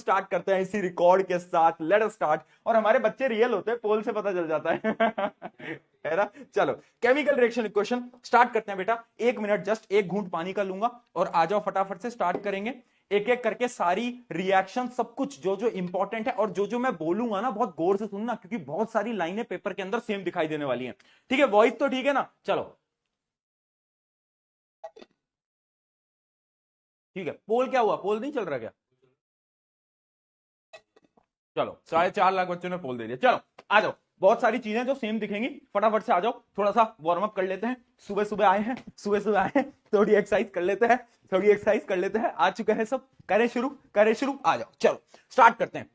Start करते हैं इसी रिकॉर्ड के साथ। Let us start. और हमारे बच्चे रियल होते हैं, पोल से पता चल जाता है ना। चलो केमिकल रिएक्शन इक्वेशन स्टार्ट करते हैं बेटा। 1 मिनट, जस्ट एक घूंट पानी का लूंगा और आ जाओ फटाफट से स्टार्ट करेंगे। एक एक करके सारी रिएक्शन सब कुछ जो जो इंपॉर्टेंट है और जो जो मैं बोलूंगा ना बहुत गौर से सुनना, क्योंकि बहुत सारी लाइनें पेपर के अंदर सेम दिखाई देने वाली हैं। ठीक है, वॉइस तो ठीक है ना? चलो ठीक है। पोल क्या हुआ? पोल नहीं चल रहा क्या? चलो 4.5 लाख बच्चों ने पोल दे दिया। चलो आ जाओ, बहुत सारी चीजें जो सेम दिखेंगी, फटाफट से आ जाओ। थोड़ा सा वार्म अप कर लेते हैं। सुबह सुबह आए हैं, सुबह सुबह आए हैं, थोड़ी एक्सरसाइज कर लेते हैं, थोड़ी एक्सरसाइज कर लेते हैं। आ चुके हैं सब, करें शुरू, करें शुरू। आ जाओ चलो स्टार्ट करते हैं।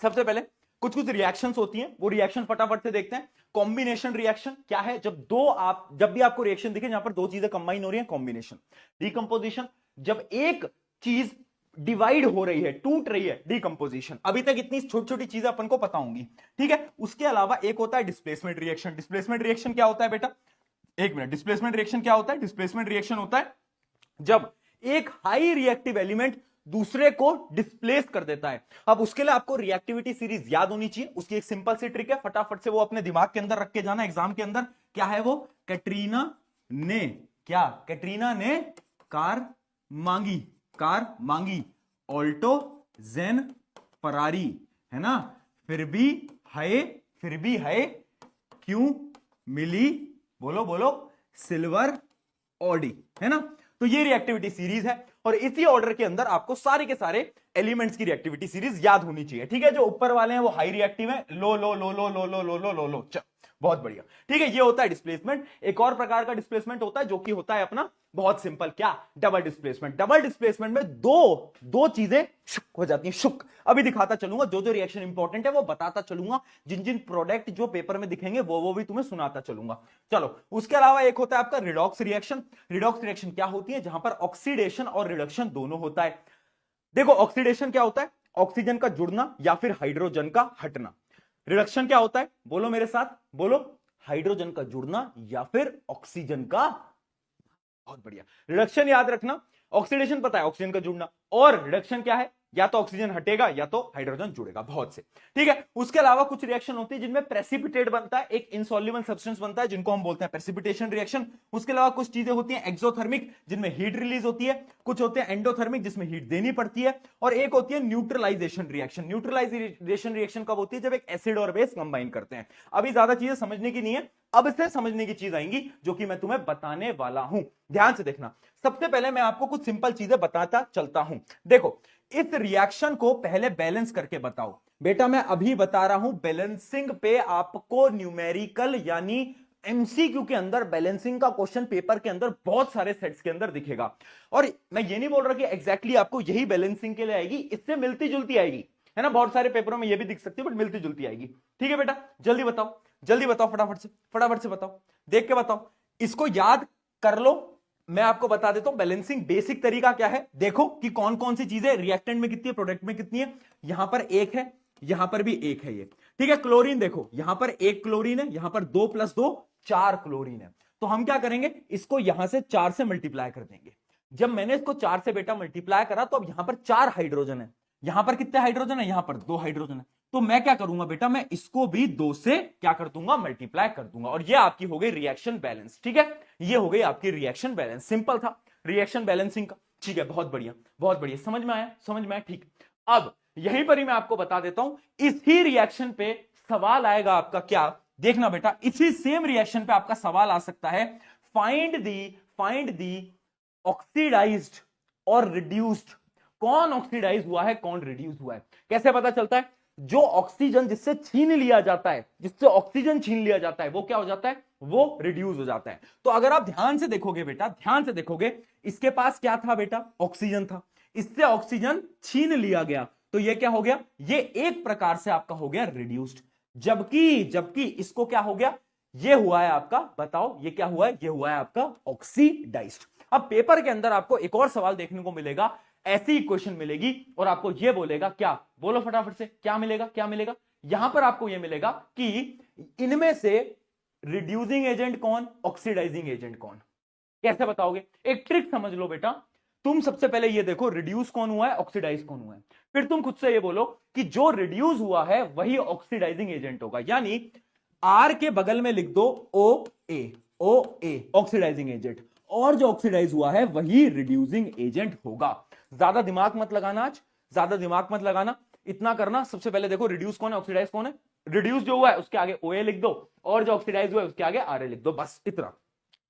सबसे पहले कुछ कुछ रिएक्शंस होती हैं, वो रिएक्शन फटाफट से देखते हैं। कॉम्बिनेशन रिएक्शन क्या है? जब भी आपको रिएक्शन दिखे जहां पर दो चीजें कंबाइन हो रही हैं, कॉम्बिनेशन। डिकंपोजिशन, जब एक चीज डिवाइड हो रही है, टूट रही है, डिकंपोजिशन। अभी तक इतनी छोटी छोटी चीजें अपन को पता होंगी, ठीक है। उसके अलावा एक होता है डिस्प्लेसमेंट रिएक्शन। डिस्प्लेसमेंट रिएक्शन क्या होता है बेटा? 1 मिनट। डिस्प्लेसमेंट रिएक्शन क्या होता है? डिस्प्लेसमेंट रिएक्शन होता है जब एक हाई रिएक्टिव एलिमेंट दूसरे को डिस्प्लेस कर देता है। अब उसके लिए आपको रिएक्टिविटी सीरीज याद होनी चाहिए। उसकी एक सिंपल सी ट्रिक है, फटाफट से वो अपने दिमाग के अंदर रख के जाना एग्जाम के अंदर। क्या है वो? कैटरीना ने क्या? कैटरीना ने कार मांगी ऑल्टो जेन फरारी, है ना। फिर भी है क्यों मिली? बोलो बोलो, सिल्वर ऑडी, है ना। तो ये रिएक्टिविटी सीरीज है और इसी ऑर्डर के अंदर आपको सारे के सारे एलिमेंट्स की रिएक्टिविटी सीरीज याद होनी चाहिए, ठीक है। जो ऊपर वाले हैं वो हाई रिएक्टिव है, लो लो लो लो लो लो लो लो लो लो, चल बहुत बढ़िया, ठीक है। ये होता है डिस्प्लेसमेंट। एक और प्रकार का डिस्प्लेसमेंट होता है जो कि होता है अपना बहुत सिंपल, क्या? Double displacement. डबल डिस्प्लेसमेंट में दो चीजें शुक हो जाती हैं, शुक। अभी दिखाता चलूंगा, जो जो रिएक्शन इंपॉर्टेंट है वो बताता चलूंगा, जिन जिन प्रोडक्ट जो पेपर में दिखेंगे वो भी तुम्हें सुनाता चलूंगा। चलो उसके अलावा एक होता है आपका रिडॉक्स रिएक्शन। रिडॉक्स रिएक्शन क्या होती है? जहां पर ऑक्सीडेशन और रिडक्शन दोनों होता है। देखो ऑक्सीडेशन क्या होता है? ऑक्सीजन का जुड़ना या फिर हाइड्रोजन का हटना। रिडक्शन क्या होता है? बोलो मेरे साथ, बोलो। हाइड्रोजन का जुड़ना या फिर ऑक्सीजन का, बहुत बढ़िया। रिडक्शन याद रखना, ऑक्सीडेशन पता है ऑक्सीजन का जुड़ना, और रिडक्शन क्या है? या तो ऑक्सीजन हटेगा या तो हाइड्रोजन जुड़ेगा, बहुत से, ठीक है। उसके अलावा कुछ रिएक्शन होती है जिनमें प्रेसिपिटेट बनता है, एक इनसॉल्युबल सब्सटेंस बनता है जिनको हम बोलते हैं प्रेसिपिटेशन रिएक्शन। उसके अलावा कुछ चीजें होती हैं एक्सोथर्मिक जिनमें हीट रिलीज होती है, कुछ होते हैं एंडोथर्मिक जिसमें हीट देनी पड़ती है, और एक होती है न्यूट्रलाइजेशन रिएक्शन। न्यूट्रलाइजेशन रिएक्शन कब होती है? जब एक एसिड और बेस कंबाइन करते हैं। अभी ज्यादा चीजें समझने की नहीं है, अब से समझने की चीज आएंगी जो कि मैं तुम्हें बताने वाला हूं, ध्यान से देखना। सबसे पहले मैं आपको कुछ सिंपल चीजें बताता चलता हूं। देखो इस रिएक्शन को पहले बैलेंस करके बताओ बेटा। मैं अभी बता रहा हूं बैलेंसिंग पे आपको न्यूमेरिकल यानी एमसीक्यू के अंदर बैलेंसिंग का क्वेश्चन पेपर के अंदर बहुत सारे सेट्स के अंदर दिखेगा। और मैं ये नहीं बोल रहा कि एग्जैक्टली आपको यही बैलेंसिंग के लिए आएगी, इससे मिलती जुलती आएगी, है ना। बहुत सारे पेपरों में ये भी दिख सकती है बट मिलती जुलती आएगी, ठीक है बेटा। जल्दी बताओ, जल्दी बताओ, फटाफट से बताओ, देख के बताओ, इसको याद कर लो। मैं आपको बता देता हूं बैलेंसिंग बेसिक तरीका क्या है। देखो कि कौन कौन सी चीजें रिएक्टेंट में कितनी है, प्रोडक्ट में कितनी है। यहां पर एक है, यहां पर भी एक है, ये ठीक है। क्लोरीन देखो, यहां पर एक क्लोरीन है, यहां पर 2 + 2 4 क्लोरीन है। तो हम क्या करेंगे, इसको यहां से 4 से मल्टीप्लाई कर देंगे। जब मैंने इसको 4 से बेटा मल्टीप्लाई करा तो अब यहां पर 4 हाइड्रोजन है, यहां पर कितने हाइड्रोजन है? यहां पर 2 हाइड्रोजन है। तो मैं क्या करूंगा बेटा, मैं इसको भी 2 से क्या कर दूंगा? मल्टीप्लाई कर दूंगा, और ये आपकी हो गई रिएक्शन बैलेंस, ठीक है। ये हो गई आपकी रिएक्शन बैलेंस, सिंपल था रिएक्शन बैलेंसिंग का, ठीक है। बहुत बढ़िया, बहुत बढ़िया, समझ में आया, समझ में आया, ठीक। अब यहीं पर ही मैं आपको बता देता हूं, इसी रिएक्शन पे सवाल आएगा आपका, क्या? देखना बेटा, इसी सेम रिएक्शन पे आपका सवाल आ सकता है, फाइंड दी ऑक्सीडाइज्ड और रिड्यूस्ड। कौन ऑक्सीडाइज हुआ है, कौन रिड्यूस हुआ है? कैसे पता चलता है? जो ऑक्सीजन जिससे छीन लिया जाता है, जिससे ऑक्सीजन छीन लिया जाता है, वो क्या हो जाता है? वो रिड्यूस हो जाता है। तो अगर आप ध्यान से देखोगे बेटा, ध्यान से देखोगे, इसके पास क्या था बेटा? ऑक्सीजन था, इससे ऑक्सीजन छीन लिया गया, तो ये क्या हो गया? ये एक प्रकार से आपका हो गया रिड्यूस्ड। जबकि इसको क्या हो गया? ये हुआ है आपका, बताओ ये क्या हुआ है? ये हुआ है आपका ऑक्सीडाइज्ड। अब पेपर के अंदर आपको एक और सवाल देखने को मिलेगा, ऐसी इक्वेशन मिलेगी और आपको यह बोलेगा, क्या? बोलो फटाफट से, क्या मिलेगा? क्या मिलेगा? यहां पर आपको यह मिलेगा कि इनमें से रिड्यूसिंग एजेंट कौन, ऑक्सीडाइजिंग एजेंट कौन? कैसे बताओगे? एक ट्रिक समझ लो बेटा। तुम सबसे पहले ये देखो रिड्यूस कौन हुआ है, ऑक्सीडाइज कौन हुआ है, फिर तुम खुद से ये बोलो कि जो रिड्यूस हुआ है वही ऑक्सीडाइजिंग एजेंट होगा, यानी आर के बगल में लिख दो ओ ए ऑक्सीडाइजिंग एजेंट, और जो ऑक्सीडाइज हुआ है वही रिड्यूसिंग एजेंट होगा। ज्यादा दिमाग मत लगाना, आज ज्यादा दिमाग मत लगाना, इतना करना सबसे पहले देखो रिड्यूस कौन है, ऑक्सीडाइज कौन है। रिड्यूस जो हुआ है उसके आगे ओ ए लिख दो, और जो ऑक्सीडाइज हुआ है उसके आगे आर ए लिख दो, बस इतना।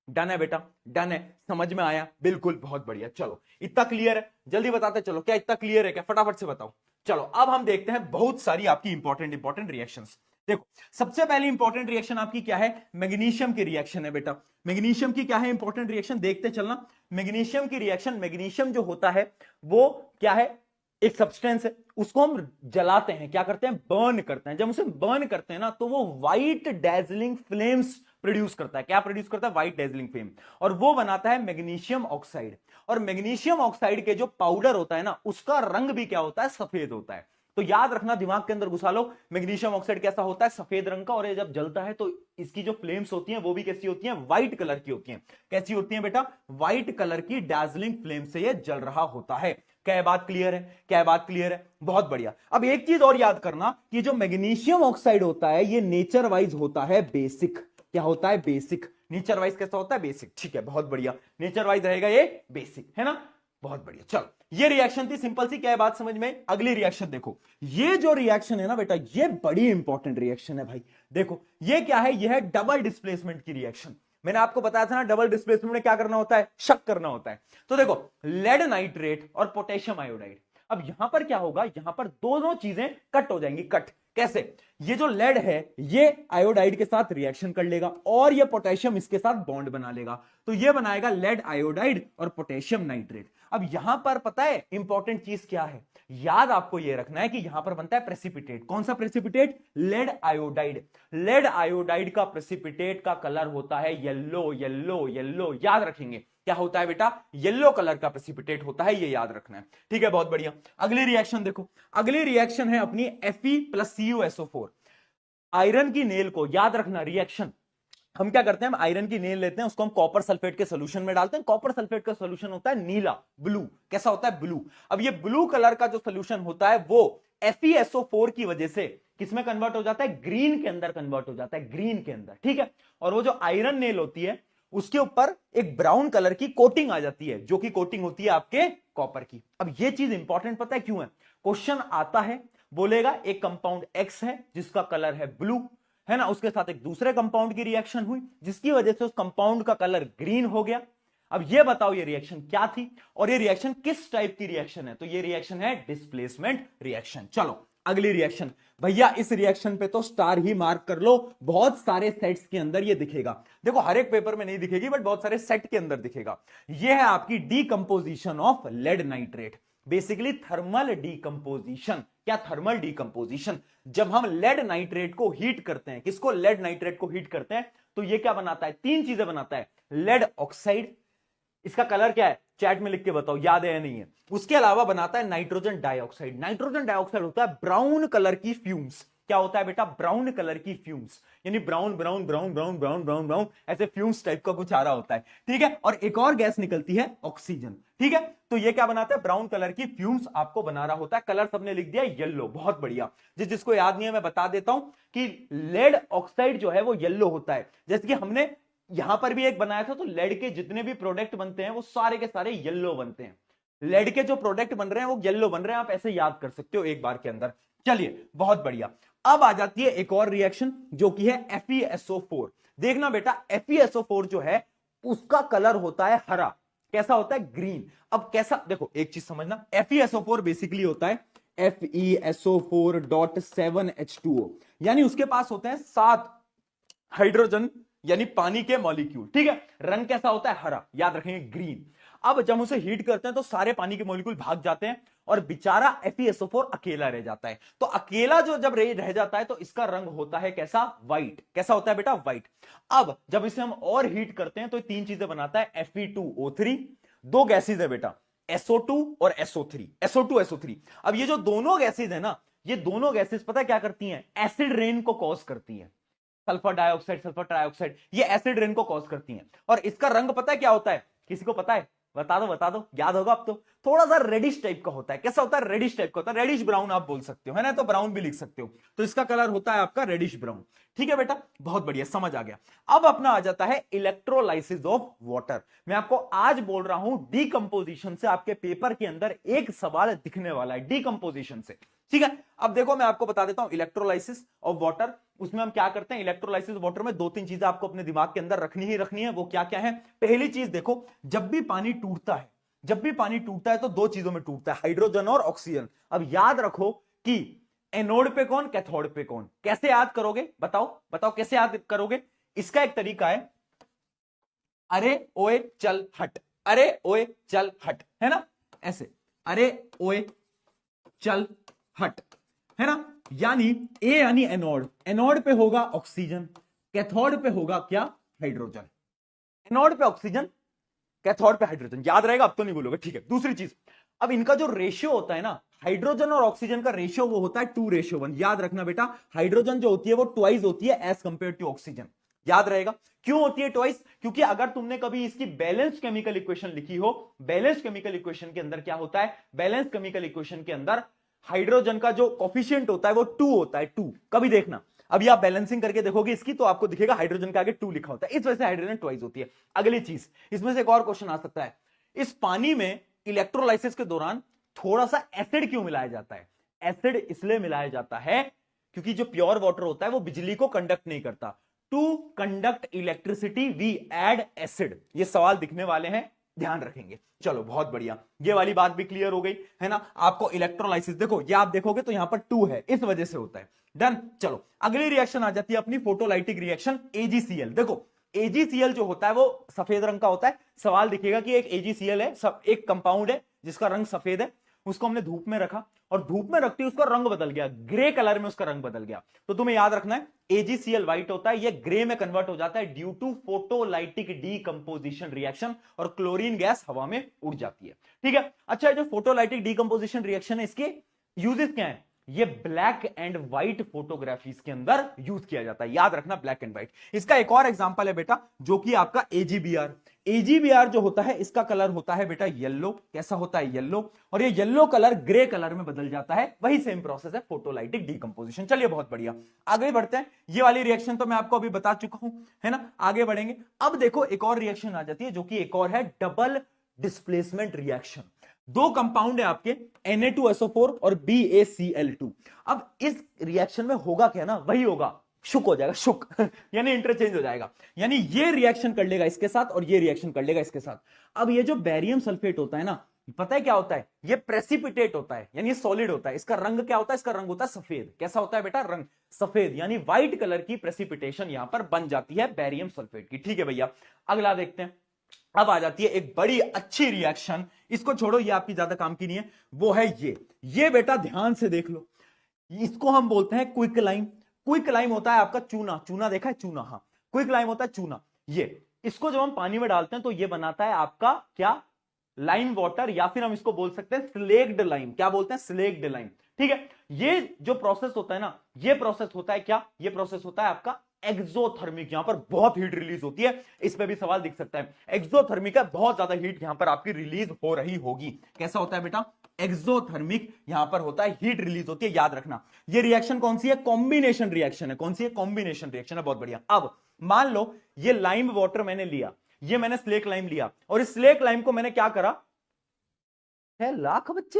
डन है बेटा, डन है, समझ में आया, बिल्कुल, बहुत बढ़िया। चलो इतना क्लियर है, जल्दी बताते चलो, क्या इतना क्लियर है क्या, फटाफट से बताओ। चलो अब हम देखते हैं बहुत सारी आपकी इंपॉर्टेंट रिएक्शंस। देखो सबसे पहली इंपॉर्टेंट रिएक्शन आपकी क्या है, मैग्नीशियम की रिएक्शन है बेटा। मैग्नीशियम की क्या है इंपॉर्टेंट रिएक्शन, देखते चलना। मैग्नीशियम की रिएक्शन, मैग्नीशियम जो होता है वो क्या है, एक सब्सटेंस है, उसको हम जलाते हैं, क्या करते हैं, बर्न करते हैं। जब उसे बर्न करते हैं ना तो वो व्हाइट डेजलिंग फ्लेम्स प्रोड्यूस करता है। क्या प्रोड्यूस करता है, व्हाइट डेजलिंग फ्लेम, और वो बनाता है मैग्नीशियम ऑक्साइड। और मैग्नीशियम ऑक्साइड के जो पाउडर होता है ना उसका रंग भी क्या होता है, सफेद होता है। तो याद रखना, दिमाग के अंदर घुसा लो, मैग्नीशियम ऑक्साइड कैसा होता है, सफेद रंग का, और ये जब जलता है तो इसकी जो फ्लेम्स होती हैं वो भी कैसी होती हैं, व्हाइट कलर की होती हैं। कैसी होती हैं बेटा, व्हाइट कलर की डार्जिलिंग फ्लेम से ये जल रहा होता है। क्या बात क्लियर है, क्या बात क्लियर है, बहुत बढ़िया। अब एक चीज और याद करना कि जो मैग्नीशियम ऑक्साइड होता है ये नेचर वाइज होता है बेसिक। क्या होता है, बेसिक। नेचर वाइज कैसा होता है, बेसिक, ठीक है, बहुत बढ़िया, नेचर वाइज रहेगा ये बेसिक, है ना, बहुत बढ़िया। चलो ये रिएक्शन थी सिंपल सी, क्या है बात समझ में। अगली रिएक्शन देखो, ये जो रिएक्शन है ना बेटा ये बड़ी इंपॉर्टेंट रिएक्शन है भाई। देखो ये क्या है, ये है डबल डिस्प्लेसमेंट की रिएक्शन। मैंने आपको बताया था ना डबल डिस्प्लेसमेंट में क्या करना होता है, शक करना होता है। तो देखो लेड नाइट्रेट और पोटेशियम आयोडाइड, अब यहां पर क्या होगा, यहां पर दोनों चीजें कट हो जाएंगी। कट कैसे, ये जो लेड है ये आयोडाइड के साथ रिएक्शन कर लेगा और ये पोटेशियम इसके साथ बॉन्ड बना लेगा, तो ये बनाएगा लेड आयोडाइड और पोटेशियम नाइट्रेट। अब यहां पर पता है इंपॉर्टेंट चीज क्या है, याद आपको यह रखना है कि यहां पर बनता है प्रेसिपिटेट। कौन सा precipitate, lead iodide. Lead iodide का प्रेसिपिटेट का कलर होता है येलो येलो येलो, याद रखेंगे क्या होता है बेटा, येलो कलर का प्रेसिपिटेट होता है, ये याद रखना है, ठीक है, बहुत बढ़िया। अगली रिएक्शन देखो, अगली रिएक्शन है अपनी Fe+CuSO4। आयरन की नेल को याद रखना, रिएक्शन हम क्या करते हैं, हम आयरन की नेल लेते हैं, उसको हम कॉपर सल्फेट के सोल्यूशन में डालते हैं। कॉपर सल्फेट का सोल्यूशन होता है नीला, ब्लू। कैसा होता है, ब्लू। अब ये ब्लू कलर का जो सोल्यूशन होता है वो FeSO4 की वजह से किसमें कन्वर्ट हो जाता है, ग्रीन के अंदर कन्वर्ट हो जाता है, ग्रीन के अंदर, ठीक है। और वो जो आयरन नेल होती है उसके ऊपर एक ब्राउन कलर की कोटिंग आ जाती है, जो कि कोटिंग होती है आपके कॉपर की। अब ये चीज इंपॉर्टेंट पता है क्यों है, क्वेश्चन आता है बोलेगा एक कंपाउंड X है जिसका कलर है ब्लू, है ना, उसके साथ एक दूसरे कंपाउंड की रिएक्शन हुई जिसकी वजह से उस कंपाउंड का कलर ग्रीन हो गया। अब ये बताओ ये रिएक्शन क्या थी और ये रिएक्शन किस टाइप की रिएक्शन है, तो ये रिएक्शन है डिस्प्लेसमेंट रिएक्शन। चलो अगली रिएक्शन, भैया इस रिएक्शन पे तो स्टार ही मार्क कर लो, बहुत सारे सेट्स के अंदर ये दिखेगा। देखो हर एक पेपर में नहीं दिखेगी बट बहुत सारे सेट के अंदर दिखेगा। ये है आपकी decomposition of lead nitrate, basically thermal decomposition. क्या, थर्मल डीकंपोजिशन। जब हम लेड नाइट्रेट को हीट करते हैं, किसको, लेड नाइट्रेट को हीट करते हैं, तो ये क्या बनाता है, तीन चीजें बनाता है। लेड ऑक्साइड, इसका कलर क्या है, चैट में लिख के बताओ याद है या नहीं है। उसके अलावा बनाता है नाइट्रोजन डाइऑक्साइड। नाइट्रोजन डाइऑक्साइड होता है ब्राउन कलर की फ्यूम्स। क्या होता है बेटा, ब्राउन कलर की फ्यूम्स, यानी brown brown brown brown brown brown brown ऐसे फ्यूम्स टाइप का कुछ आ रहा होता है, ठीक है। और एक और गैस निकलती है ऑक्सीजन, ठीक है। तो ये क्या बनाता है, ब्राउन कलर की फ्यूम्स आपको बना रहा होता है। कलर सबने लिख दिया येलो, बहुत बढ़िया। जिसको याद नहीं है मैं बता देता हूं कि लेड ऑक्साइड जो है वो येलो होता है, जैसे कि हमने यहां पर भी एक बनाया था। तो लेड के जितने भी प्रोडक्ट बनते हैं वो सारे के सारे येलो बनते हैं। लेड के जो प्रोडक्ट बन रहे हैं वो येलो बन रहे हैं, आप ऐसे याद कर सकते हो एक बार के अंदर। चलिए बहुत बढ़िया। अब आ जाती है एक और रिएक्शन जो कि है FeSO4। देखना बेटा FeSO4 जो है उसका कलर होता है हरा। कैसा होता है, ग्रीन। अब कैसा, देखो एक चीज समझना, FeSO4 बेसिकली होता है FeSO4.7H2O, यानी उसके पास होते हैं 7 हाइड्रोजन यानी पानी के मॉलिक्यूल, ठीक है। रंग कैसा होता है, हरा, याद रखेंगे ग्रीन। अब जब उसे हीट करते हैं तो सारे पानी के मॉलिक्यूल भाग जाते हैं और बेचारा FeSO4 अकेला रह जाता है। तो अकेला जो जब रह जाता है तो इसका रंग होता है कैसा, व्हाइट। कैसा होता है बेटा, व्हाइट। अब जब इसे हम और हीट करते हैं तो तीन चीजें बनाता है, Fe2O3, दो गैसेज है बेटा, SO2 और SO3, SO2 SO3। अब ये जो दोनों गैसेज है ना, ये दोनों गैसेज पता है क्या करती हैं, एसिड रेन को कॉज करती हैं। सल्फर डाइऑक्साइड, सल्फर ट्राइऑक्साइड, ये एसिड रेन को कॉज करती हैं। और इसका रंग पता है क्या होता है, किसी को पता है, बता दो, याद होगा अब तो। थोड़ा सा रेडिश टाइप का होता है। कैसा होता है? रेडिश टाइप का होता है, रेडिश ब्राउन आप बोल सकते हो, है ना, तो ब्राउन भी लिख सकते हो। तो इसका कलर होता है आपका रेडिश ब्राउन। ठीक है बेटा, बहुत बढ़िया, समझ आ गया। अब अपना आ जाता है इलेक्ट्रोलाइसिस ऑफ वाटर। मैं आपको आज बोल रहा हूं डीकंपोजिशन से, आपके पेपर के अंदर एक सवाल दिखने वाला है डीकंपोजिशन से। ठीक है, अब देखो मैं आपको बता देता हूं इलेक्ट्रोलाइसिस ऑफ वाटर। उसमें हम क्या करते हैं, इलेक्ट्रोलाइसिस वाटर में दो तीन चीजें आपको अपने दिमाग के अंदर रखनी ही रखनी है। वो क्या क्या है? पहली चीज देखो, जब भी पानी टूटता है, जब भी पानी टूटता है तो दो चीजों में टूटता है, हाइड्रोजन और ऑक्सीजन। अब याद रखो कि एनोड पे कौन, कैथोड पे कौन। कैसे याद करोगे? बताओ बताओ कैसे याद करोगे? इसका एक तरीका है, अरे ओए चल हट, अरे ओए चल हट, है ना, ऐसे, अरे ओए चल हट, है ना। यानी ए यानी एनोड, एनोड पे होगा ऑक्सीजन, कैथोड पे होगा क्या, हाइड्रोजन। एनोड पे ऑक्सीजन, कैथोड पे हाइड्रोजन, याद रहेगा, अब तो नहीं बोलोगे। ठीक है, दूसरी चीज, अब इनका जो रेशियो होता है ना, हाइड्रोजन और ऑक्सीजन का रेशियो वो होता है 2:1। याद रखना बेटा, हाइड्रोजन जो होती है वो ट्वाइस होती है एज कंपेयर टू ऑक्सीजन। याद रहेगा क्यों होती है ट्वाइस? क्योंकि अगर तुमने कभी इसकी बैलेंस केमिकल इक्वेशन लिखी हो, बैलेंस केमिकल इक्वेशन के अंदर क्या होता है, बैलेंस केमिकल इक्वेशन के अंदर हाइड्रोजन का जो कोफिशिएंट होता है वो 2 होता है, 2। कभी देखना, अभी आप बैलेंसिंग करके देखोगे इसकी तो आपको दिखेगा हाइड्रोजन के आगे 2 लिखा होता है, इस वजह से हाइड्रोजन ट्वाइस होती है। अगली चीज, इसमें से एक और क्वेश्चन आ सकता है, इस पानी में इलेक्ट्रोलाइसिस के दौरान थोड़ा सा एसिड क्यों मिलाया जाता है? एसिड इसलिए मिलाया जाता है क्योंकि जो प्योर वाटर होता है वो बिजली को कंडक्ट नहीं करता। To conduct electricity we add acid. ये सवाल दिखने वाले हैं, ध्यान रखेंगे। चलो बहुत बढ़िया, ये वाली बात भी क्लियर हो गई, है ना। आपको इलेक्ट्रोलाइसिस देखो, ये आप देखोगे तो यहां पर 2 है, इस वजह से होता है। डन। चलो अगली रिएक्शन आ जाती है अपनी फोटोलाइटिक रिएक्शन, एजीसीएल। देखो एजीसीएल जो होता है वो सफेद रंग का होता है। सवाल दिखेगा कि एक एजीसीएल है, सब एक कंपाउंड है जिसका रंग सफेद है, उसको हमने धूप में रखा और धूप में रखते ही उसका रंग बदल गया, ग्रे कलर में उसका रंग बदल गया। तो तुम्हें याद रखना है एजीसीएल व्हाइट होता है, ये ग्रे में कन्वर्ट हो जाता है due to photolytic decomposition reaction, और क्लोरीन गैस हवा में उड़ जाती है। ठीक है, अच्छा जो फोटोलाइटिक डीकंपोजिशन रिएक्शन है, इसके यूजेस क्या है? ये ब्लैक एंड व्हाइट फोटोग्राफीज के अंदर यूज किया जाता है, याद रखना, ब्लैक एंड व्हाइट। इसका एक और एग्जांपल है बेटा, जो कि आपका एजीबीआर। एजीबीआर जो होता है इसका कलर होता है बेटा येलो। कैसा होता है? येलो। और ये येलो कलर ग्रे कलर में बदल जाता है, वही सेम प्रोसेस है फोटोलाइटिक डीकंपोजिशन। चलिए बहुत बढ़िया, आगे बढ़ते हैं। ये वाली रिएक्शन तो मैं आपको अभी बता चुका हूं, है ना। आगे बढ़ेंगे। अब देखो एक और रिएक्शन आ जाती है जो कि एक और है डबल डिस्प्लेसमेंट रिएक्शन। दो कंपाउंड है आपके Na2SO4 और BaCl2। अब इस रिएक्शन में होगा क्या ना, वही होगा, शुक हो जाएगा, शुक यानी इंटरचेंज हो जाएगा। यानी ये रिएक्शन कर लेगा इसके साथ और ये रिएक्शन कर लेगा इसके साथ। अब ये जो बेरियम सल्फेट होता है ना, पता है क्या होता है? ये प्रेसिपिटेट होता है, यानी सॉलिड होता है। इसका रंग क्या होता है? इसका रंग होता है सफेद। कैसा होता है बेटा? रंग सफेद, यानी व्हाइट कलर की प्रेसिपिटेशन यहां पर बन जाती है बेरियम सल्फेट की। ठीक है भैया, अगला देखते हैं। अब आ जाती है एक बड़ी अच्छी रिएक्शन, इसको छोड़ो, ये आपकी ज्यादा काम की नहीं है, वो है ये बेटा ध्यान से देख लो, इसको हम बोलते हैं क्विक लाइम। क्विक लाइम होता है आपका चूना। चूना देखा है? चूना, हाँ, क्विक लाइम होता है चूना। ये इसको जब हम पानी में डालते हैं तो ये बनाता है आपका क्या, लाइम वाटर, या फिर हम इसको बोल सकते हैं स्लेक्ड लाइम। क्या बोलते हैं? Slaked lime. ठीक है, ये जो प्रोसेस होता है ना, ये प्रोसेस होता है क्या, ये प्रोसेस होता है आपका एक्सोथर्मिक। यहां पर बहुत हीट रिलीज होती है, इस पे भी सवाल दिख सकता है। एक्सोथर्मिक है, बहुत ज्यादा हीट यहां पर आपकी रिलीज हो रही होगी। कैसा होता है बेटा? एक्सोथर्मिक यहां पर होता है, हीट रिलीज होती है, याद रखना। ये रिएक्शन कौन सी है? कॉम्बिनेशन रिएक्शन है। कौन सी है? कॉम्बिनेशन रिएक्शन है। बहुत बढ़िया। अब मान लो ये लाइम वाटर मैंने लिया, ये मैंने स्लेक लाइम लिया, और इस स्लेक लाइम को मैंने क्या करा, 6 लाख बच्चे,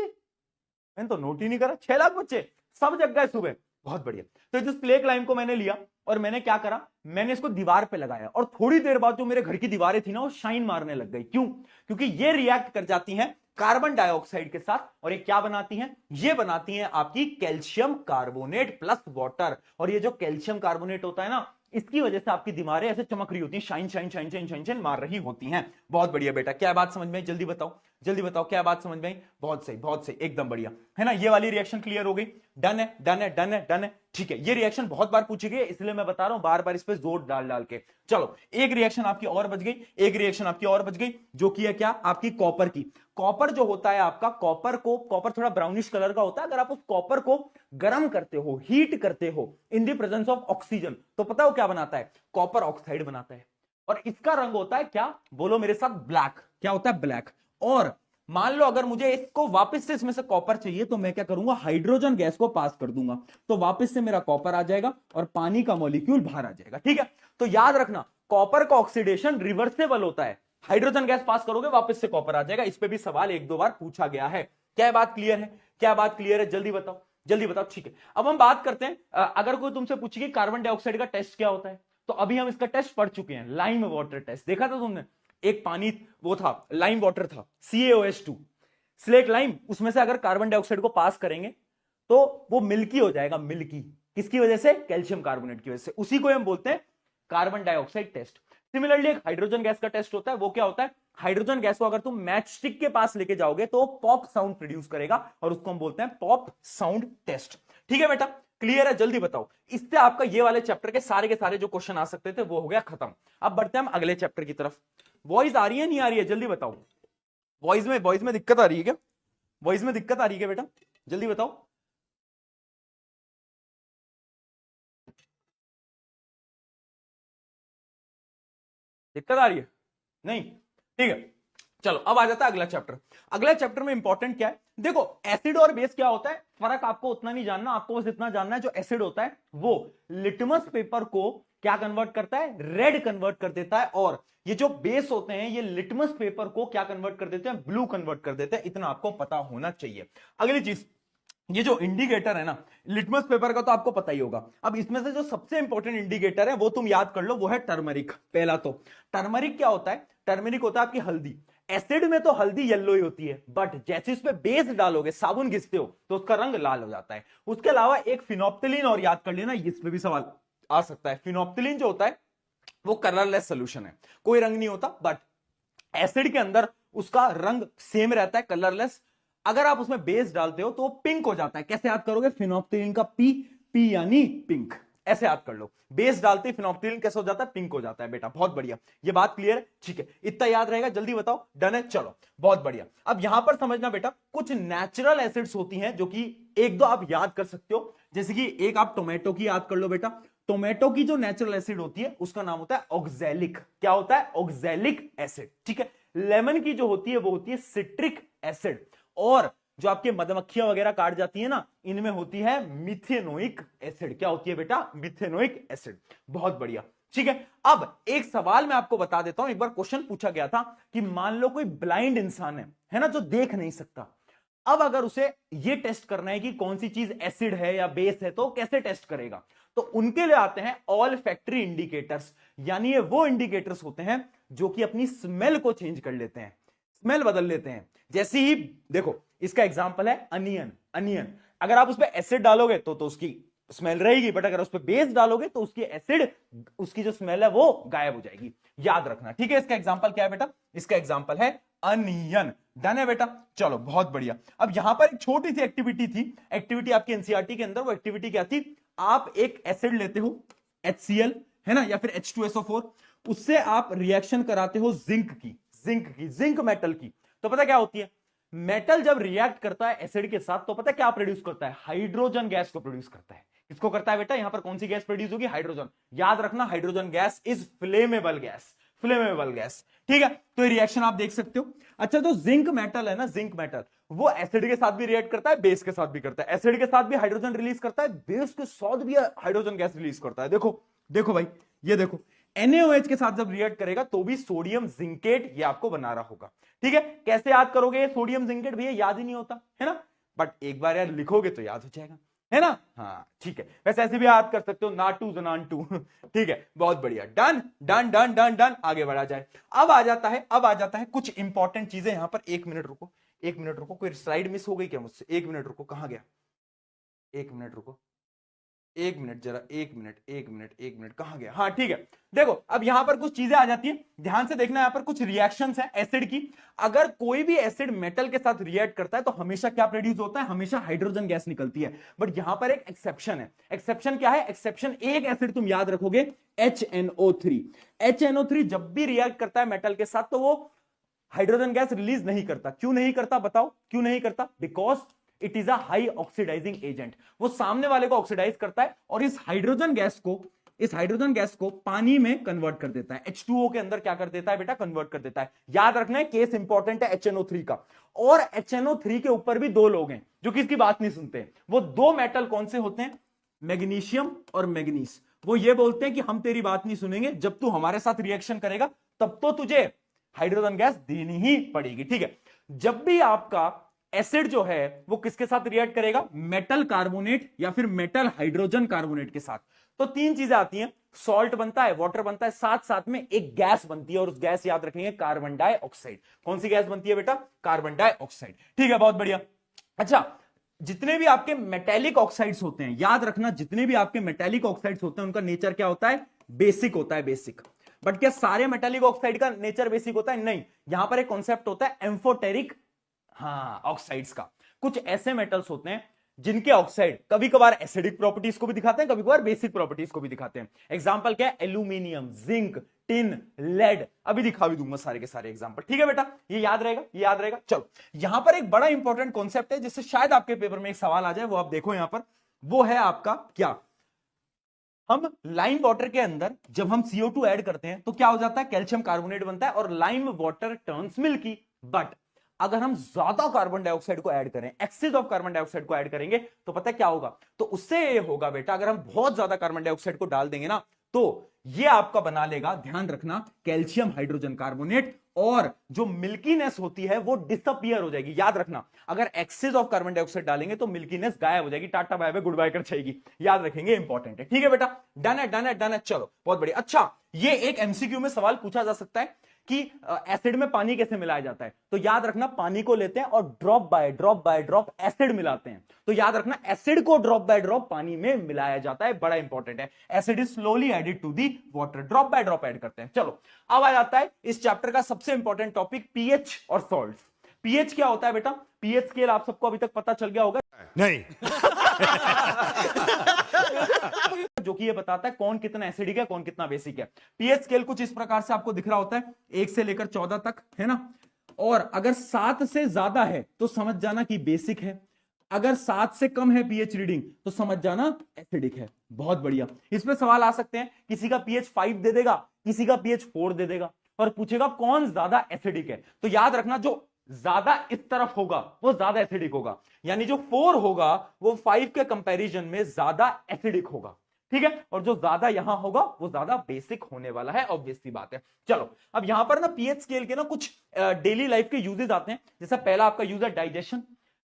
मैंने तो नोट ही नहीं करा, 6 लाख बच्चे सब जग गए सुबह। बहुत बढ़िया। तो जो स्लेक लाइम को मैंने लिया और मैंने क्या करा, मैंने इसको दीवार पे लगाया, और थोड़ी देर बाद जो मेरे घर की दीवारें थी ना, वो शाइन मारने लग गई। क्यों? क्योंकि ये रिएक्ट कर जाती हैं कार्बन डाइऑक्साइड के साथ, और ये क्या बनाती हैं? ये बनाती हैं आपकी कैल्शियम कार्बोनेट प्लस वाटर। और ये जो कैल्शियम कार्बोनेट होता है ना, इसकी वजह से आपकी दीवारें ऐसे चमक रही होती हैं, shine shine shine shine shine shine मार रही होती हैं। बहुत बढ़िया बेटा, क्या बात समझ में आई? जल्दी बताओ, जल्दी बताओ, क्या बात समझ में आई? बहुत सही, बहुत सही, एकदम बढ़िया, है ना। ये वाली रिएक्शन क्लियर हो गई। डन है, डन है, डन है, डन है। ठीक है, ये रिएक्शन बहुत बार पूछी गई, इसलिए मैं बता रहा हूं बार बार इस पे जोर डाल डाल के। चलो एक रिएक्शन आपकी और बच गई, एक रिएक्शन आपकी और बच गई, जो कि है क्या, आपकी कॉपर की। कॉपर जो होता है आपका, कॉपर थोड़ा ब्राउनिश कलर का होता है। अगर आप उस कॉपर को गर्म करते हो, हीट करते हो in the presence of oxygen, तो पता हो क्या बनाता है? कॉपर ऑक्साइड बनाता है। और इसका रंग होता है क्या, बोलो मेरे साथ, ब्लैक। क्या होता है? ब्लैक। और मान लो अगर मुझे इसको वापस से इसमें से कॉपर चाहिए तो मैं क्या करूंगा, हाइड्रोजन गैस को पास कर दूंगा, तो वापस से मेरा कॉपर आ जाएगा और पानी का मॉलिक्यूल बाहर आ जाएगा। ठीक है, तो याद रखना कॉपर का ऑक्सीडेशन रिवर्सेबल होता है, हाइड्रोजन गैस पास करोगे वापस से कॉपर आ जाएगा। इस पे भी सवाल एक दो बार पूछा गया है। क्या बात क्लियर है? क्या बात क्लियर है? जल्दी बताओ, जल्दी बताओ। ठीक है, अब हम बात करते हैं, अगर कोई तुमसे पूछे कि कार्बन डाइऑक्साइड का टेस्ट क्या होता है, तो अभी हम इसका टेस्ट पढ़ चुके हैं, लाइम वाटर टेस्ट देखा था तुमने। एक पानी वो था, लाइम वाटर था, CaOH2 स्लेट लाइम, उसमें से अगर कार्बन डाइऑक्साइड को पास करेंगे तो वो मिल्की हो जाएगा, मिल्की। किसकी वजह से? कैल्शियम कार्बोनेट की वजह से। उसी को हम बोलते हैं कार्बन डाइऑक्साइड टेस्ट। सिमिलरली एक हाइड्रोजन गैस का टेस्ट होता है, वो क्या होता है, हाइड्रोजन गैस को अगर तुम मैच स्टिक के पास लेके जाओगे तो पॉप साउंड प्रोड्यूस करेगा और उसको हम बोलते हैं पॉप साउंड टेस्ट। ठीक है बेटा, क्लियर है? जल्दी बताओ। इससे आपका ये वाले चैप्टर के सारे जो क्वेश्चन आ सकते थे वो हो गया खत्म। अब बढ़ते हैं हम अगले चैप्टर की तरफ। वॉइस आ रही है नहीं आ रही है? जल्दी बताओ। वॉइस में दिक्कत आ रही है क्या? वॉइस में दिक्कत आ रही है क्या बेटा? जल्दी बताओ। दिक्कत आ रही है? नहीं, ठीक है। चलो अब आ जाता है अगला चैप्टर। अगला चैप्टर में इंपॉर्टेंट क्या है, देखो एसिड और बेस क्या होता है, फर्क आपको उतना नहीं जानना, आपको बस इतना जानना है जो एसिड होता है वो लिटमस पेपर को क्या कन्वर्ट करता है, रेड कन्वर्ट कर देता है, और ये जो बेस होते हैं ये लिटमस पेपर को क्या कन्वर्ट कर देते हैं, ब्लू कन्वर्ट कर देते हैं। इतना आपको पता होना चाहिए। अगली चीज, ये जो इंडिकेटर है ना लिटमस पेपर का, तो आपको पता ही होगा। अब इसमें से जो सबसे इंपॉर्टेंट इंडिकेटर है वो तुम याद कर लो, वो है टर्मरिक। पहला तो टर्मरिक क्या होता है, टर्मरिक होता है आपकी हल्दी। एसिड में तो हल्दी येलो ही होती है, बट जैसे उसमें बेस डालोगे, साबुन घिसते हो तो उसका रंग लाल हो जाता है। उसके अलावा एक फिनोप्थिलीन और याद कर लेना, इस पे भी सवाल आ सकता है। फिनोप्थिलीन जो होता है वो कलरलेस सोल्यूशन है, कोई रंग नहीं होता, बट एसिड के अंदर उसका रंग सेम रहता है, कलरलेस। अगर आप उसमें बेस डालते हो तो पिंक हो जाता है। कैसे याद करोगे, फिनोप्थिलीन का पी यानी पिंक, ऐसे याद कर लो। बेस डालते ही फिनोप्थिलीन कैसे हो जाता है, पिंक हो जाता है बेटा। बहुत बढ़िया, ये बात क्लियर है? ठीक है, इतना याद रहेगा। जल्दी बताओ, डन है? चलो बहुत बढ़िया। अब यहां पर समझना बेटा, कुछ नेचुरल एसिड्स होती हैं जो कि एक दो आप याद कर सकते हो, जैसे कि एक आप टोमेटो की याद कर लो बेटा। टोमेटो की जो नेचुरल एसिड होती है उसका नाम होता है ऑक्सैलिक। क्या होता है? Oxalic acid. ठीक है, लेमन की जो होती है वो होती है सिट्रिक एसिड, और जो आपके मधुमक्खियां वगैरह काट जाती है ना, इनमें होती है मिथेनोइक एसिड। क्या होती है बेटा? Methanoic acid. बहुत बढ़िया। ठीक है, अब एक सवाल मैं आपको बता देता हूं। एक बार क्वेश्चन पूछा गया था कि मान लो कोई ब्लाइंड इंसान है ना, जो देख नहीं सकता। अब अगर उसे यह टेस्ट करना है कि कौन सी चीज एसिड है या बेस है, तो कैसे टेस्ट करेगा? तो उनके लिए आते हैं ऑल फैक्ट्री इंडिकेटर्स, यानी ये वो इंडिकेटर्स होते हैं जो कि अपनी स्मेल को चेंज कर लेते हैं, स्मेल बदल लेते हैं। जैसे ही देखो, इसका एग्जांपल है अनियन। अनियन अगर आप उस पर एसिड डालोगे तो उसकी स्मेल रहेगी, बट अगर उस पर बेस डालोगे तो उसकी एसिड, उसकी जो स्मेल है वो गायब हो जाएगी। याद रखना, ठीक है? इसका एग्जांपल क्या है बेटा? इसका एग्जांपल है अनियन। डन है बेटा? चलो बहुत बढ़िया। अब यहां पर एक छोटी सी एक्टिविटी थी, एक्टिविटी आपकी एनसीईआरटी के अंदर। वो एक्टिविटी क्या थी, आप एक एसिड लेते हो HCl है ना, या फिर H2SO4, उससे आप रिएक्शन कराते हो जिंक मेटल की। तो पता क्या होती है, मेटल जब रिएक्ट करता है एसिड के साथ तो पता क्या प्रोड्यूस करता है, हाइड्रोजन गैस को प्रोड्यूस करता है। किसको करता है बेटा? यहां पर कौन सी गैस प्रोड्यूस होगी? हाइड्रोजन। याद रखना, hydrogen gas is flammable gas, flammable gas. ठीक है, तो ये रिएक्शन आप देख सकते हो। अच्छा, तो जिंक मेटल है ना, जिंक मेटल वो एसिड के साथ भी रिएक्ट करता है, बेस के साथ भी करता है। एसिड के साथ भी हाइड्रोजन रिलीज करता है, बेस के साथ भी हाइड्रोजन गैस रिलीज करता है। देखो देखो भाई, ये देखो NaOH के साथ जब रिएक्ट करेगा तो भी सोडियम जिंकेट ये आपको बना रहा होगा। ठीक है, कैसे याद करोगे सोडियम जिंकेट? भैया याद ही नहीं होता है ना, बट एक बार यार लिखोगे तो याद हो जाएगा, है ना? हाँ ठीक है, वैसे ऐसे भी याद कर सकते हो, नाटू जनानटू। ठीक है, बहुत बढ़िया। Done done done done done, आगे बढ़ा जाए। अब आ जाता है कुछ इंपॉर्टेंट चीजें यहां पर। एक मिनट रुको, एक मिनट रुको, कोई स्लाइड मिस हो गई क्या मुझसे? एक मिनट रुको, कहां गया? एक मिनट रुको, एक मिनट जरा, एक मिनट कहां गया? हाँ ठीक है, देखो अब यहां पर कुछ चीजें आ जाती हैं, ध्यान से देखना। यहां पर कुछ रिएक्शंस हैं एसिड की। अगर कोई भी एसिड मेटल के साथ रिएक्ट करता है तो हमेशा क्या प्रोड्यूस होता है? हमेशा हाइड्रोजन गैस निकलती है। बट यहां पर एक एक्सेप्शन है। एक्सेप्शन क्या है? एक्सेप्शन एक एसिड तुम याद रखोगे, HNO3। HNO3 जब भी रिएक्ट करता है मेटल के साथ तो वो हाइड्रोजन गैस रिलीज नहीं करता। क्यों नहीं करता बताओ? क्यों नहीं करता? Because it is a high oxidising agent. वो सामने वाले को ऑक्सीडाइज करता है और इस हाइड्रोजन गैस को इस हाइड्रोजन गैस को पानी में कन्वर्ट कर देता है, H2O के अंदर क्या कर देता है बेटा, कन्वर्ट कर देता है। याद रखना है केस इंपॉर्टेंट है HNO3 का। और HNO3 के ऊपर भी दो लोग हैं जो किसकी बात नहीं सुनते। वो दो मेटल कौन से होते हैं, मैग्नीशियम और मैग्नीज। वो ये बोलते हैं कि हम तेरी बात नहीं सुनेंगे, जब तू हमारे साथ रिएक्शन करेगा तब तो तुझे हाइड्रोजन गैस देनी ही पड़ेगी, ठीक है। जब भी आपका एसिड जो है वो किसके साथ रिएक्ट करेगा, मेटल कार्बोनेट या फिर मेटल हाइड्रोजन कार्बोनेट के साथ, तो तीन चीजें आती हैं, सॉल्ट बनता है, वाटर बनता है, साथ साथ में एक गैस बनती है, और उस गैस याद रखेंगे कार्बन डाइऑक्साइड। कौन सी गैस बनती है बेटा, कार्बन डाइऑक्साइड, ठीक है, बहुत बढ़िया। अच्छा, जितने भी आपके मेटेलिक ऑक्साइड्स होते हैं, याद रखना जितने भी आपके मेटेलिक ऑक्साइड्स होते हैं उनका नेचर क्या होता है, बेसिक होता है, बेसिक। बट क्या सारे मेटेलिक ऑक्साइड का नेचर बेसिक होता है, नहीं। यहां पर एक कॉन्सेप्ट होता है एम्फोटेरिक, हाँ, ऑक्साइड्स का। कुछ ऐसे मेटल्स होते हैं जिनके ऑक्साइड कभी कभार एसिडिक प्रॉपर्टीज को भी दिखाते हैं, कभी कभार बेसिक प्रॉपर्टीज को भी दिखाते हैं। एग्जांपल क्या है, एल्यूमिनियम, जिंक, टिन, लेड, अभी दिखा भी दूंगा सारे के सारे एग्जांपल, ठीक है बेटा, ये याद रहेगा, ये याद रहेगा। चलो, यहां पर एक बड़ा इंपॉर्टेंट कॉन्सेप्ट है जिससे शायद आपके पेपर में एक सवाल आ जाए, वो आप देखो यहां पर, वो है आपका क्या, हम लाइम वाटर के अंदर जब हम CO2 ऐड करते हैं तो क्या हो जाता है, कैल्शियम कार्बोनेट बनता है और lime water turns milky. But अगर हम ज्यादा कार्बन डाइऑक्साइड को ऐड करें, एक्सेस ऑफ कार्बन डाइऑक्साइड को ऐड करेंगे, तो पता है क्या होगा, तो उससे ये होगा बेटा, अगर हम बहुत ज्यादा कार्बन डाइऑक्साइड को डाल देंगे ना, तो ये आपका बना लेगा, ध्यान रखना, कैल्शियम हाइड्रोजन कार्बोनेट, और जो मिल्कीनेस होती है वो डिसअपियर हो जाएगी। याद रखना, अगर एक्सेस ऑफ कार्बन डाइऑक्साइड डालेंगे तो मिल्कीनेस गायब हो जाएगी, tata bye bye good bye कर जाएगी। याद रखेंगे, इंपॉर्टेंट है, ठीक है बेटा, डन है, डन है, डन है। चलो, बहुत बढ़िया। अच्छा, ये एक MCQ में सवाल पूछा जा सकता है कि एसिड में पानी कैसे मिलाया जाता है, तो याद रखना, पानी को लेते हैं और ड्रॉप बाय ड्रॉप एसिड मिलाते हैं। तो याद रखना, एसिड को ड्रॉप बाय ड्रॉप पानी में मिलाया जाता है, बड़ा इंपॉर्टेंट है। Acid is slowly added to the water, drop by drop add करते हैं। चलो, अब आ जाता है इस चैप्टर का सबसे इंपॉर्टेंट टॉपिक, पीएच और सॉल्ट। पीएच क्या होता है बेटा, पीएच स्केल आप सबको अभी तक पता चल गया होगा, नहीं। जो कि ये बताता है कौन कितना एसिडिक है, कौन कितना बेसिक है। पीएच स्केल कुछ इस प्रकार से आपको दिख रहा होता है, 1 से लेकर 14 तक, है ना। और अगर 7 से ज्यादा है तो समझ जाना कि बेसिक है, अगर 7 से कम है पीएच रीडिंग तो समझ जाना एसिडिक है। बहुत बढ़िया। इसमें सवाल आ सकते हैं, किसी का पीएच 5 दे देगा, किसी का पीएच 4 दे देगा, और पूछेगा कौन ज्यादा एसिडिक है। तो याद रखना, जो ज्यादा इस तरफ होगा वो ज्यादा एसिडिक होगा, यानी जो 4 होगा वो 5 के कंपैरिजन में ज्यादा एसिडिक होगा, ठीक है। और जो ज्यादा यहां होगा वो ज्यादा बेसिक होने वाला है, ऑब्वियस सी बात है। चलो, अब यहां पर ना पीएच स्केल के ना कुछ डेली लाइफ के यूजेस आते हैं। जैसा पहला आपका यूज है डाइजेशन,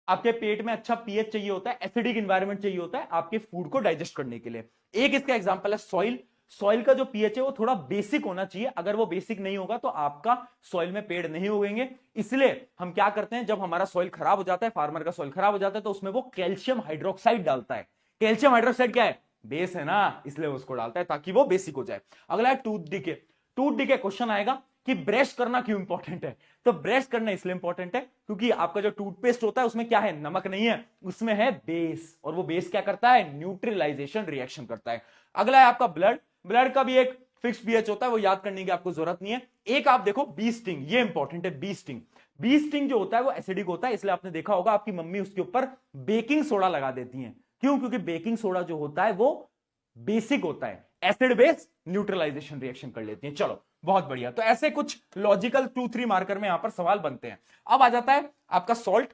आपके पेट में अच्छा पीएच चाहिए होता है, एसिडिक एनवायरनमेंट चाहिए होता है आपके फूड को डाइजेस्ट करने के लिए। एक इसका एग्जांपल है सॉइल। सॉइल का जो पीएच है वो थोड़ा बेसिक होना चाहिए, अगर वो बेसिक नहीं होगा तो आपका सॉइल में पेड़ नहीं उगेंगे। इसलिए हम क्या करते हैं, जब हमारा सॉइल खराब हो जाता है, फार्मर का सॉइल खराब हो जाता है, तो उसमें वो कैल्शियम हाइड्रोक्साइड डालता है। कैल्शियम हाइड्रोक्साइड क्या है, बेस है ना, इसलिए उसको डालता है ताकि वो बेसिक हो जाए। अगला है tooth decay. Tooth decay question आएगा कि ब्रश करना क्यों इंपॉर्टेंट है, तो ब्रश करना इसलिए इंपॉर्टेंट है क्योंकि आपका जो टूथपेस्ट होता है उसमें क्या है, नमक नहीं है, उसमें है बेस, और वो बेस क्या करता है, न्यूट्रलाइजेशन रिएक्शन करता है। अगला है आपका ब्लड। ब्लड का भी एक फिक्स पीएच होता है, वो याद करने की आपको जरूरत नहीं है। एक आप देखो बी स्टिंग, ये इंपॉर्टेंट है, बी स्टिंग। बी स्टिंग जो होता है वो एसिडिक होता है, इसलिए आपने देखा होगा आपकी मम्मी उसके ऊपर बेकिंग सोडा लगा देती है। क्यों, क्योंकि बेकिंग सोडा जो होता है वो बेसिक होता है, एसिड बेस न्यूट्रलाइजेशन रिएक्शन कर लेती है। चलो, बहुत बढ़िया। तो ऐसे कुछ लॉजिकल 2-3 मार्कर में यहां पर सवाल बनते हैं। अब आ जाता है आपका सॉल्ट।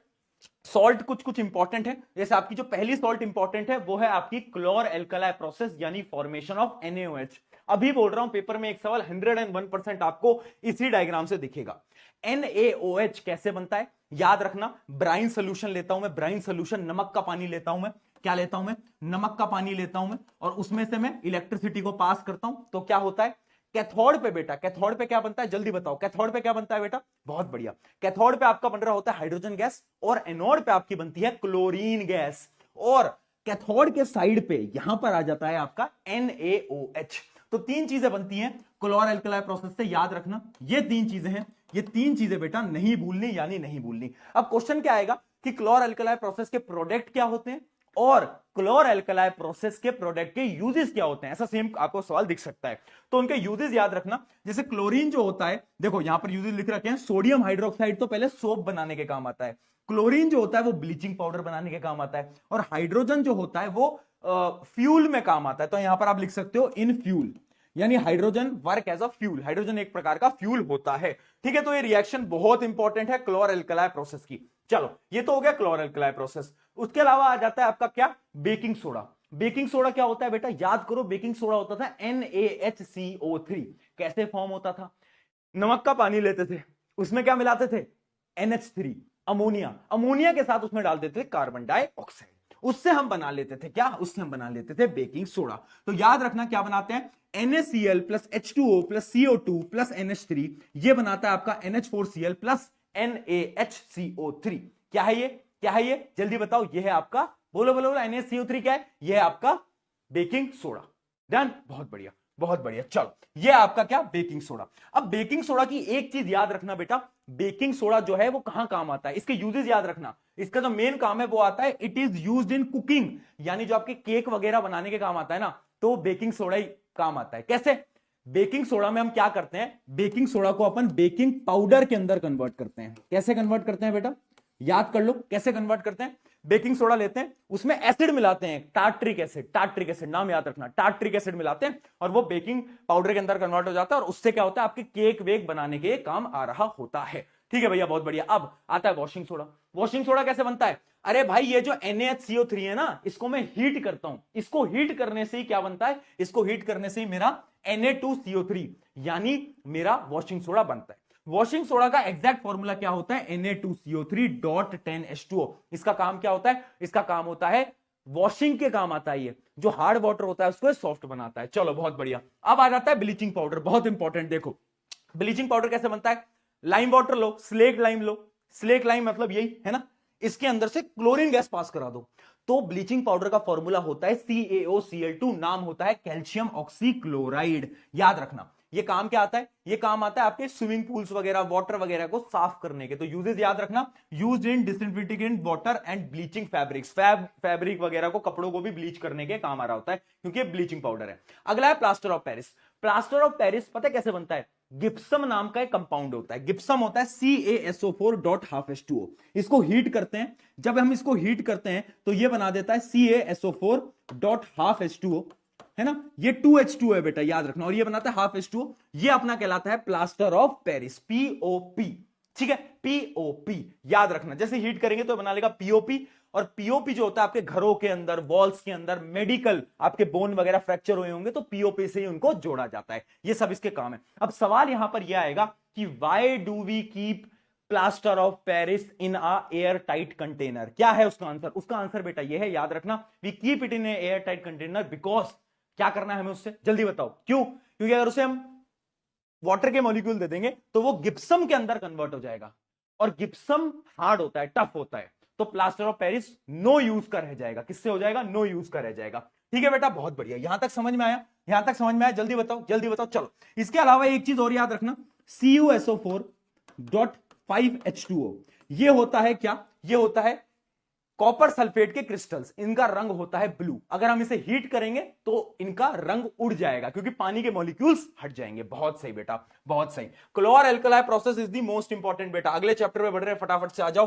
सॉल्ट कुछ कुछ इंपॉर्टेंट है, जैसे आपकी जो पहली सॉल्ट इंपॉर्टेंट है वो है आपकी क्लोर एल्कलाई प्रोसेस, यानी फॉर्मेशन ऑफ NaOH। अभी बोल रहा हूं, पेपर में एक सवाल 101% आपको इसी डायग्राम से दिखेगा। NaOH कैसे बनता है, याद रखना, ब्राइन सोल्यूशन लेता हूं मैं, ब्राइन सोल्यूशन, नमक का पानी लेता हूं मैं, क्या लेता हूं मैं, नमक का पानी लेता हूं मैं, और उसमें से मैं इलेक्ट्रिसिटी को पास करता हूं, तो क्या होता है, कैथोड पे बेटा, कैथोड पे क्या बनता है, जल्दी बताओ, कैथोड पे क्या बनता है बेटा, बहुत बढ़िया, कैथोड पे आपका बन रहा होता है हाइड्रोजन गैस, और एनोड पे आपकी बनती है क्लोरीन गैस, और कैथोड के साइड पे यहां पर आ जाता है आपका NaOH। तो 3 चीजें बनती हैं क्लोर एल्कलाई प्रोसेस से, याद रखना, ये 3 चीजें हैं, ये 3 चीजें बेटा नहीं भूलनी, यानी नहीं भूलनी। अब क्वेश्चन क्या आएगा कि क्लोर एल्कलाई प्रोसेस के प्रोडक्ट क्या होते हैं, और क्लोर एल्कलाई प्रोसेस के प्रोडक्ट के यूजेस क्या होते हैं, ऐसा सेम आपको सवाल दिख सकता है। तो उनके यूजेस याद रखना, जैसे क्लोरीन जो होता है, देखो यहां पर यूजेस लिख रखे हैं, सोडियम हाइड्रोक्साइड तो पहले सोप बनाने के काम आता है, क्लोरीन जो होता है वो ब्लीचिंग पाउडर बनाने के काम आता है, और हाइड्रोजन जो होता है वो फ्यूल में काम आता है। तो यहां पर आप लिख सकते हो इन फ्यूल, यानी hydrogen work as a fuel, hydrogen एक प्रकार का फ्यूल होता है। ठीक है, तो ये रिएक्शन बहुत इंपॉर्टेंट है क्लोर एल्कलाई प्रोसेस की। चलो ये तो हो गया क्लोर एल्कलाई प्रोसेस। उसके अलावा आ जाता है आपका क्या, बेकिंग सोडा। बेकिंग सोडा क्या होता है बेटा, याद करो, बेकिंग सोडा होता था NaHCO3। कैसे फॉर्म होता था, नमक का पानी लेते थे, उसमें क्या मिलाते थे, NH3, अमोनिया, अमोनिया के साथ उसमें डाल देते थे कार्बन डाइऑक्साइड, उससे हम बना लेते थे क्या, उससे हम बना लेते थे बेकिंग सोडा। तो याद रखना क्या बनाते हैं, NaCl plus H2O plus CO2 plus NH3, ये बनाता है आपका NH4Cl प्लस NaHCO3। क्या है ये, क्या है ये, जल्दी बताओ, ये है आपका, बोलो बोलो बोलो, NaCO3 क्या है, ये है आपका बेकिंग सोडा। डन, बहुत बढ़िया बहुत बढ़िया। चलो ये आपका क्या, बेकिंग सोडा। अब बेकिंग सोडा की एक चीज याद रखना बेटा, बेकिंग सोडा जो है वो कहां काम आता है, इसके यूजेस याद रखना। इसका जो मेन काम है वो आता है, it is used in cooking, यानी जो आपके केक वगैरह बनाने के काम आता है ना, तो बेकिंग सोडा ही काम आता है। कैसे, बेकिंग सोडा में हम क्या करते हैं, बेकिंग सोडा को अपन बेकिंग पाउडर के अंदर कन्वर्ट करते हैं। कैसे कन्वर्ट करते हैं बेटा, याद कर लो कैसे कन्वर्ट करते हैं। बेकिंग सोडा लेते हैं, उसमें एसिड मिलाते हैं, टार्ट्रिक एसिड, टार्ट्रिक एसिड नाम याद रखना, टार्ट्रिक एसिड मिलाते हैं और वो बेकिंग पाउडर के अंदर कन्वर्ट हो जाता है, और उससे क्या होता है, आपके केक वेक बनाने के काम आ रहा होता है। ठीक है भैया, बहुत बढ़िया। अब आता है वॉशिंग सोडा। वॉशिंग सोडा कैसे बनता है, अरे भाई ये जो NaHCO3 है ना, इसको मैं हीट करता हूं, इसको हीट करने से ही क्या बनता है, इसको हीट करने से ही मेरा Na2CO3 यानी मेरा वॉशिंग सोडा बनता है। वॉशिंग सोडा का एग्जैक्ट फॉर्मूला क्या होता है, Na2CO3.10H2O। इसका काम क्या होता है, इसका काम होता है वॉशिंग के काम आता है, ये जो हार्ड वाटर होता है उसको सॉफ्ट बनाता है। चलो बहुत बढ़िया। अब आ जाता है ब्लीचिंग पाउडर, बहुत इंपॉर्टेंट। देखो ब्लीचिंग पाउडर कैसे बनता है, लाइम वाटर लो, स्लेट लाइम लो, स्लेट लाइम मतलब यही है ना, इसके अंदर से क्लोरीन गैस पास करा दो, तो ब्लीचिंग पाउडर का फॉर्मूला होता है CaOCl2, नाम होता है कैल्शियम ऑक्सीक्लोराइड। याद रखना ये काम क्या आता है, ये काम आता है आपके स्विमिंग पूल्स वगैरह, वाटर वगैरह को साफ करने के। तो यूजेस याद रखना, used in disinfectant water and bleaching fabrics, fabric वगैरह को, कपड़ों को भी ब्लीच करने के काम आ रहा होता है, क्योंकि ब्लीचिंग पाउडर है। अगला है plaster of Paris. Plaster of Paris पता है कैसे बनता है, गिप्सम नाम का एक कंपाउंड होता है, गिप्सम होता है CaSO4.12H2O। इसको हीट करते हैं, जब हम इसको हीट करते हैं तो ये बना देता है CaSO4.12H2O, है ना, ये 2H2 है बेटा, याद रखना, और ये बनाता है हाफ H2O। ये अपना कहलाता है प्लास्टर ऑफ पेरिस, POP। ठीक है, POP याद रखना, जैसे हीट करेंगे तो बना लेगा POP, और POP जो होता है आपके घरों के अंदर, वॉल्स के अंदर, मेडिकल आपके बोन वगैरह फ्रैक्चर हुए होंगे तो POP से ही उनको जोड़ा जाता है। ये सब इसके काम है। अब सवाल यहां पर यह आएगा कि why do we keep plaster of Paris in a air tight container, क्या है उसका आंसर, उसका आंसर बेटा ये है, याद रखना, we keep it in air tight container because क्या करना है हमें उससे, जल्दी बताओ क्यों, क्योंकि अगर उसे हम वाटर के मॉलिक्यूल दे देंगे तो वो गिप्सम के अंदर कन्वर्ट हो जाएगा, और गिप्सम हार्ड होता है, टफ होता है, तो plaster of Paris no use का रह जाएगा। किससे हो जाएगा, नो यूज का रह जाएगा। ठीक है बेटा, बहुत बढ़िया, यहां तक समझ में आया, यहां तक समझ में आया, जल्दी बताओ जल्दी बताओ। चलो इसके अलावा एक चीज और याद रखना, CuSO4.5H2O, ये होता है क्या, ये होता है कॉपर सल्फेट के क्रिस्टल्स, इनका रंग होता है ब्लू। अगर हम इसे हीट करेंगे तो इनका रंग उड़ जाएगा, क्योंकि पानी के मॉलिक्यूल्स हट जाएंगे। बहुत सही बेटा, बहुत सही। Chlor alkali process is the most important बेटा। अगले चैप्टर में बढ़ रहे, फटाफट से आ जाओ।